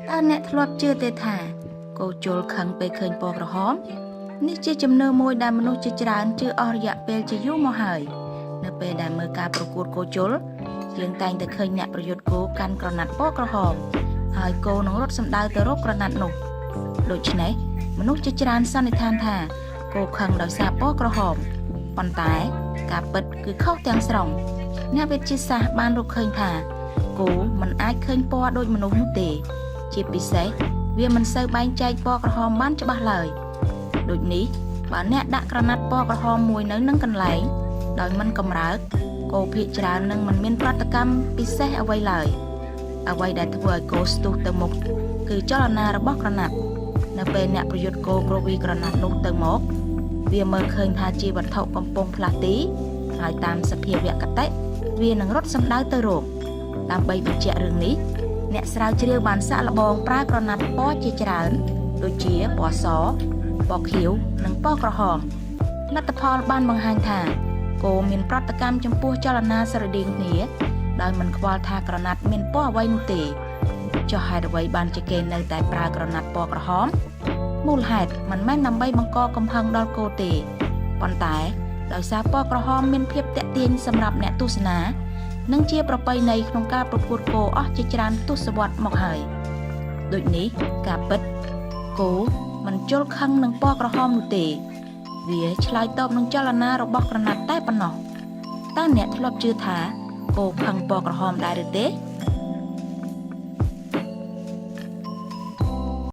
តើអ្នកធ្លាប់ជឿទេថាគោជលខឹងពេលឃើញពណ៌ក្រហមនេះជាជំនឿមួយដែលមនុស្សជាច្រើនជឿអស់រយៈពេលជាយូរមកហើយនៅពេលដែលមើលការប្រកួតគោជលយើងតែងតែឃើញអ្នកប្រយុទ្ធគោកាន់ក្រណាត់ពណ៌ក្រហមហើយគោនឹងរត់សម្ដៅទៅរកក្រណាត់នោះដូច្នេះមនុស្សជាច្រើនសន្និដ្ឋានថាគោខឹងដោយសារពណ៌ក្រហមប៉ុន្តែការពិតគឺខុសទាំងស្រុងអ្នកវិទ្យាសាស្ត្របានរកឃើញថាគោមិនអាចឃើញពណ៌ដូចមនុស្សនោះទេជាពិសេសវាមិនសូវបែងចែកពណ៌ក្រហមបានច្បាស់ឡើយដូចនេះបើអ្នកដាក់ក្រណាត់ពណ៌ក្រហមមួយនៅនឹងកន្លែងដោយមិនកម្រើកគោភាគច្រើននឹងមិនមានប្រតិកម្មពិសេសអ្វីឡើយអ្វីដែលធ្វើឲ្យគោស្ទុះទៅមុខគឺចលនារបស់ក្រណាត់នៅពេលអ្នកប្រយុទ្ធគោគ្រវីក្រណាត់នោះទៅមកវាមើលឃើញថាជាវត្ថុកំពុងផ្លាស់ទីហើយតាមសភាវគតិវានឹងរត់សម្ដៅទៅរកដើម្បីបញ្ជាក់រឿងនេះអ្នកស្រាវជ្រាវបានសាកល្បងប្រើក្រណាត់ពណ៌ជាច្រើនដូចជាពណ៌សពណ៌ខៀវនិងពណ៌ក្រហមលទ្ធផលបានបង្ហាញថាគោមានប្រតិកម្មចំពោះចលនាស្រដៀងគ្នាដោយមិនខ្វល់ថាក្រណាត់មានពណ៌អ្វីនោះទេចុះហេតុអ្វីបានជាគេនៅតែប្រើក្រណាត់ពណ៌ក្រហមមូលហេតុមិនមែនដើម្បីបង្កកំហឹងដល់គោទេប៉ុន្តែដោយសារពណ៌ក្រហមមានភាពទាក់ទាញសម្រាប់អ្នកទស្សនានិងជាប្រពៃណីក្នុងការប្រកួតគោអស់ជាច្រើនទសវត្សរ៍មកហើយដូចនេះការពិតគោមិនជល់ខឹងនឹងពណ៌ក្រហមនោះទេវាឆ្លើយតបនឹងចលនារបស់ក្រណាត់តែប៉ុណ្ណោះតើអ្នកធ្លាប់ជឿថាគោខឹងពណ៌ក្រហមដែរឬទេ